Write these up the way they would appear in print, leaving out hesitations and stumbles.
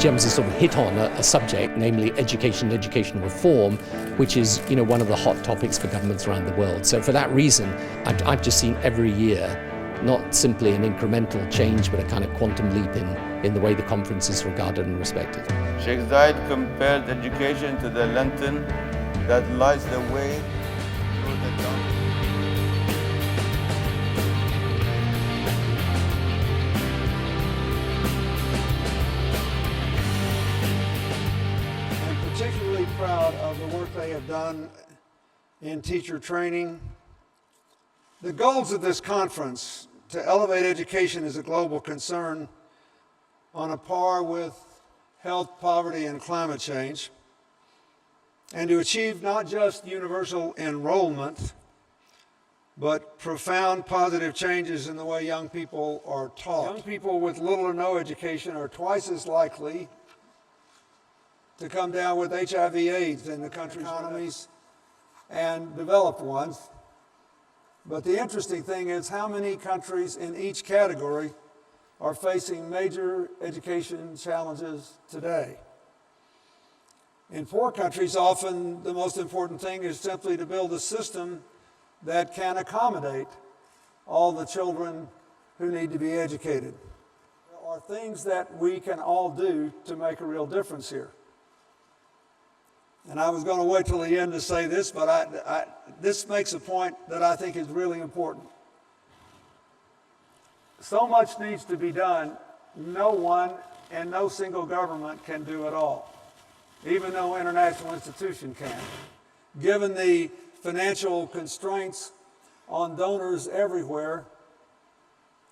GEMS has sort of hit on a subject, namely education and education reform, which is, one of the hot topics for governments around the world. So for that reason, I've just seen every year not simply an incremental change, but a kind of quantum leap in the way the conference is regarded and respected. Sheikh Zayed compared education to the lantern that lights the way through the dark. I'm particularly proud of the work they have done in teacher training. The goals of this conference to elevate education as a global concern on a par with health, poverty, and climate change, and to achieve not just universal enrollment, but profound positive changes in the way young people are taught. Young people with little or no education are twice as likely to come down with HIV/AIDS in the country's economies and developed ones. But the interesting thing is how many countries in each category are facing major education challenges today. In poor countries, often the most important thing is simply to build a system that can accommodate all the children who need to be educated. There are things that we can all do to make a real difference here. And I was going to wait till the end to say this, but this makes a point that I think is really important. So much needs to be done. No one and no single government can do it all, even no international institution can. Given the financial constraints on donors everywhere,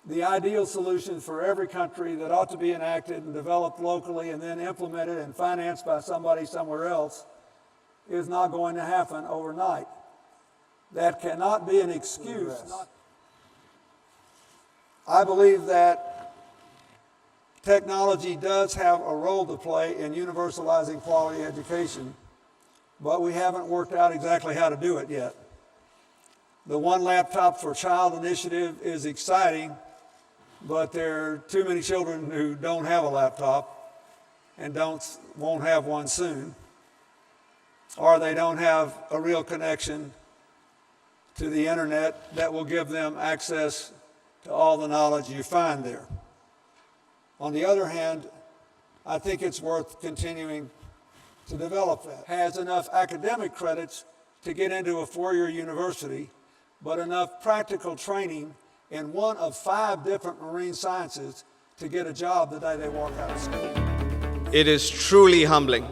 the ideal solution for every country that ought to be enacted and developed locally and then implemented and financed by somebody somewhere else is not going to happen overnight. That cannot be an excuse. I believe that technology does have a role to play in universalizing quality education, but we haven't worked out exactly how to do it yet. The One Laptop for Child initiative is exciting, but there are too many children who don't have a laptop and won't have one soon, or they don't have a real connection to the internet that will give them access to all the knowledge you find there. On the other hand, I think it's worth continuing to develop that. Has enough academic credits to get into a four-year university, but enough practical training in one of 5 different marine sciences to get a job the day they walk out of school. It is truly humbling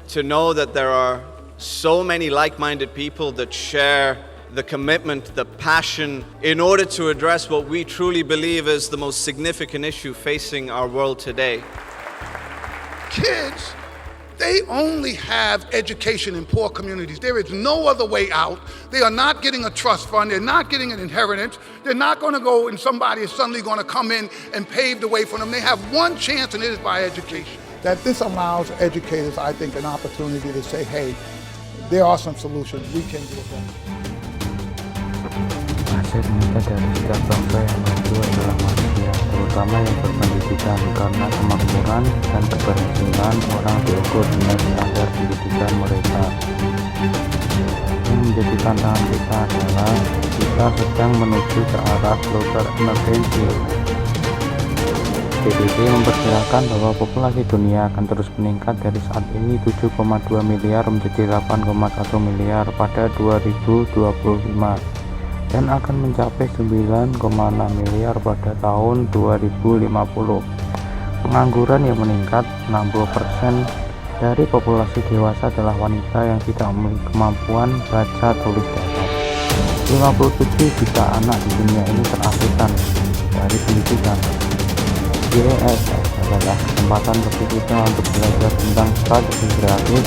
to know that there are so many like-minded people that share the commitment, the passion, in order to address what we truly believe is the most significant issue facing our world today. Kids, they only have education in poor communities. There is no other way out. They are not getting a trust fund. They're not getting an inheritance. They're not going to go and somebody is suddenly going to come in and pave the way for them. They have one chance, and it is by education. That this allows educators, I think, an opportunity to say, hey, there are some solutions, we can do it. Hasil nyata dari setiap bangsa yang maju adalah manusia, terutama yang berpendidikan, karena kemakmuran dan keberhasilan orang diukur dengan standar pendidikan mereka. Yang menjadi tantangan kita adalah kita sedang menuju ke arah global emergency. PBB memperkirakan bahwa populasi dunia akan terus meningkat dari saat ini 7,2 miliar menjadi 8,1 miliar pada 2025 dan akan mencapai 9,6 miliar pada tahun 2050. Pengangguran yang meningkat, 60% dari populasi dewasa adalah wanita yang tidak memiliki kemampuan baca tulis datar. 57 juta anak di dunia ini terabaikan dari pendidikan. GESF adalah kesempatan bagi kita untuk belajar tentang strategi kreatif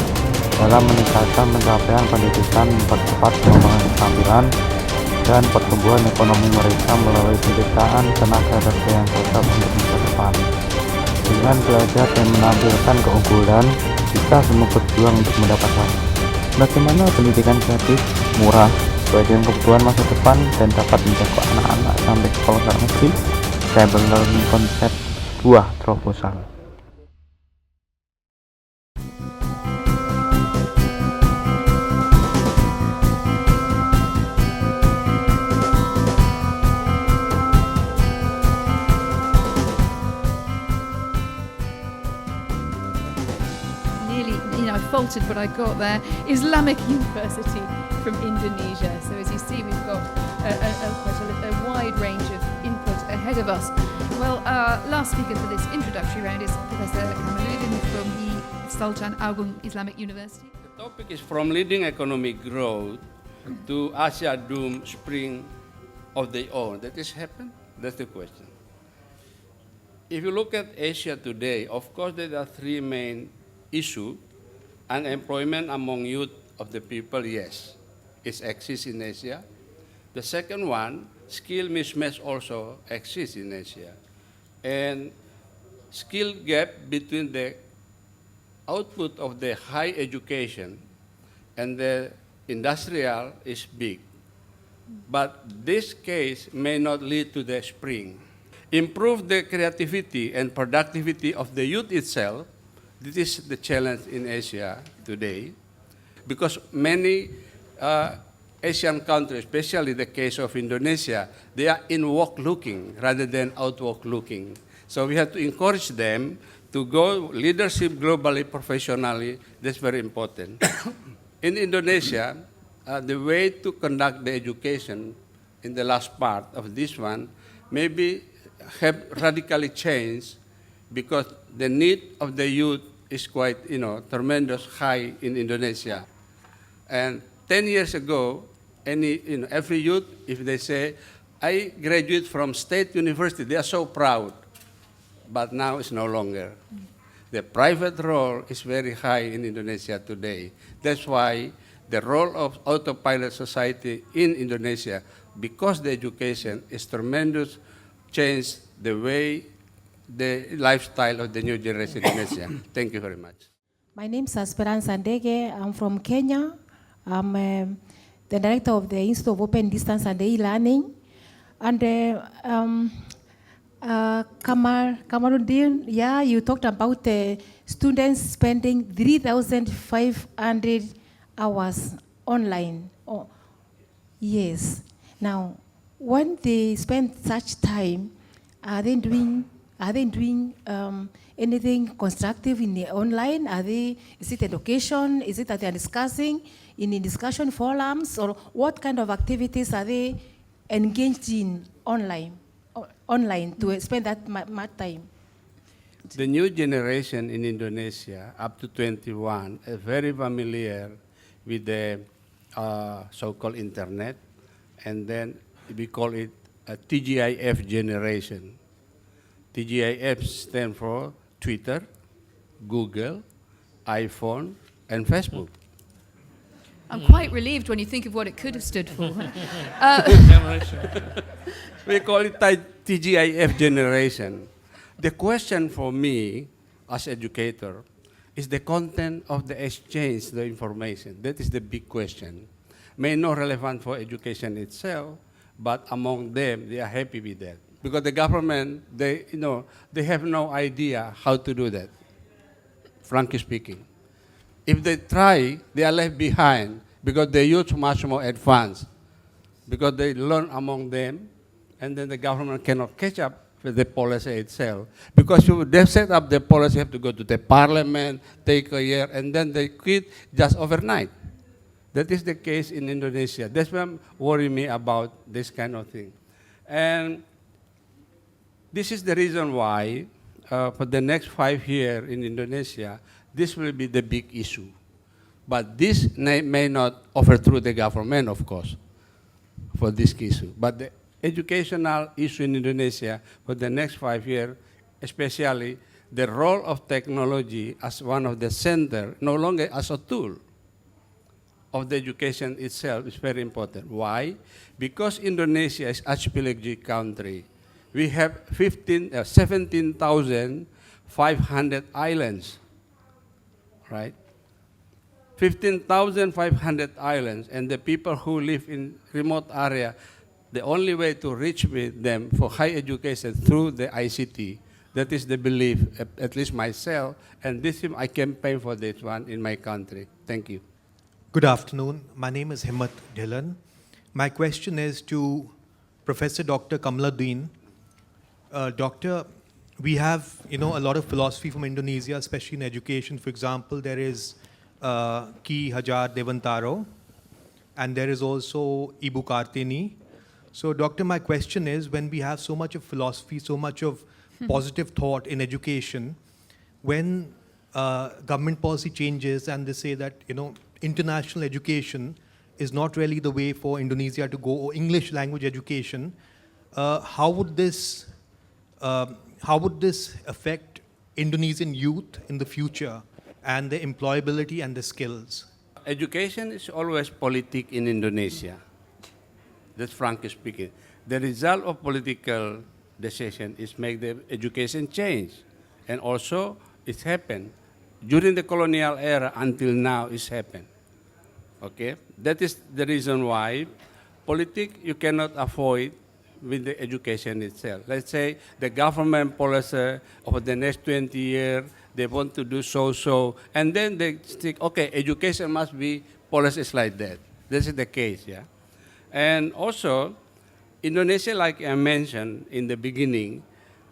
dalam meningkatkan pencapaian pendidikan, mempercepat pengembangan keterampilan dan pertumbuhan ekonomi mereka melalui penciptaan tenaga kerja yang cocok untuk masa depan. Dengan belajar dan menampilkan keunggulan, kita semua berjuang untuk mendapatkan bagaimana pendidikan gratis, murah, sesuai dengan kebutuhan masa depan dan dapat menjangkau anak-anak sampai sekolah negeri. Saya learning konsep buah terobosan. consulted, but I got there. Islamic University from Indonesia. So as you see, we've got quite a wide range of input ahead of us. Well, last speaker for this introductory round is Professor Kamaluddin from the Sultan Agung Islamic University. The topic is from leading economic growth to Asia doom spring of their own. That is happened? That's the question. If you look at Asia today, of course there are three main issues. Unemployment among youth of the people, yes, it exists in Asia. The second one, skill mismatch also exists in Asia. And skill gap between the output of the high education and the industrial is big. But this case may not lead to the spring. Improve the creativity and productivity of the youth itself. This is the challenge in Asia today, because many Asian countries, especially the case of Indonesia, they are inward looking rather than outward looking. So we have to encourage them to go leadership globally, professionally. That's very important. In Indonesia, the way to conduct the education in the last part of this one maybe have radically changed, because the need of the youth is quite, tremendous high in Indonesia. And 10 years ago, every youth, if they say, I graduate from state university, they are so proud. But now it's no longer. The private role is very high in Indonesia today. That's why the role of autopilot society in Indonesia, because the education is tremendous, changed the way, the lifestyle of the new generation in Indonesia. Thank you very much. My name is Esperanza Ndege. I'm from Kenya. I'm the director of the Institute of Open Distance and E-Learning. And Kamaluddin, yeah, you talked about students spending 3,500 hours online. Oh, yes. Now, when they spend such time, are they doing anything constructive in the online? Is it education? Is it that they are discussing in the discussion forums? Or what kind of activities are they engaged in online to spend that much time? The new generation in Indonesia, up to 21, is very familiar with the so-called internet, and then we call it a TGIF generation. TGIF stands for Twitter, Google, iPhone, and Facebook. I'm quite relieved when you think of what it could have stood for. We call it TGIF generation. The question for me, as educator, is the content of the exchange, the information. That is the big question. May not relevant for education itself, but among them, they are happy with that. Because the government, they have no idea how to do that, frankly speaking. If they try, they are left behind, because the youth much more advanced, because they learn among them, and then the government cannot catch up with the policy itself. Because they set up the policy, have to go to the parliament, take a year, and then they quit just overnight. That is the case in Indonesia. That's what worries me about this kind of thing. And this is the reason why, for the next 5 years in Indonesia, this will be the big issue. But this may not overthrow the government, of course, for this issue. But the educational issue in Indonesia for the next 5 years, especially the role of technology as one of the center, no longer as a tool of the education itself, is very important. Why? Because Indonesia is archipelagic country. We have 17,500 islands, right? 15,500 islands, and the people who live in remote area, the only way to reach with them for high education through the ICT. That is the belief, at least myself, and this I campaign for this one in my country. Thank you. Good afternoon. My name is Himmat Dhillon. My question is to Professor Dr. Kamaluddin. Doctor, we have a lot of philosophy from Indonesia, especially in education. For example, there is Ki Hajar Devantaro, and there is also Ibu Kartini. So, Doctor, my question is, when we have so much of philosophy, so much of positive thought in education, when government policy changes and they say that, international education is not really the way for Indonesia to go, or English language education, how would this affect Indonesian youth in the future and their employability and the skills? Education is always politic in Indonesia. That's frankly speaking. The result of political decision is make the education change. And also, it's happened. During the colonial era until now, it's happened. Okay? That is the reason why politics you cannot avoid with the education itself. Let's say the government policy over the next 20 years, they want to do so, and then they think, okay, education must be policies like that. This is the case, yeah? And also, Indonesia, like I mentioned in the beginning,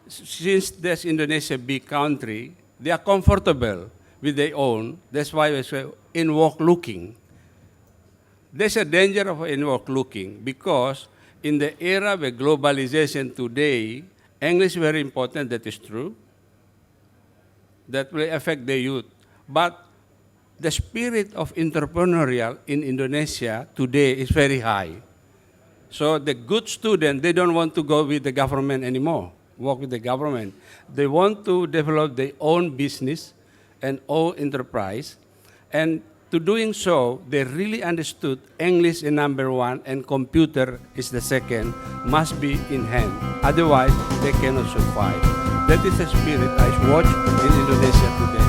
since this Indonesia big country, they are comfortable with their own. That's why we say inward looking. There's a danger of inward looking because in the era of globalization today, English is very important, that is true. That will affect the youth. But the spirit of entrepreneurial in Indonesia today is very high. So the good students, they don't want to go with the government anymore, work with the government. They want to develop their own business and own enterprise. And to doing so, they really understood English is number one and computer is the second, must be in hand. Otherwise, they cannot survive. That is the spirit I watch in Indonesia today.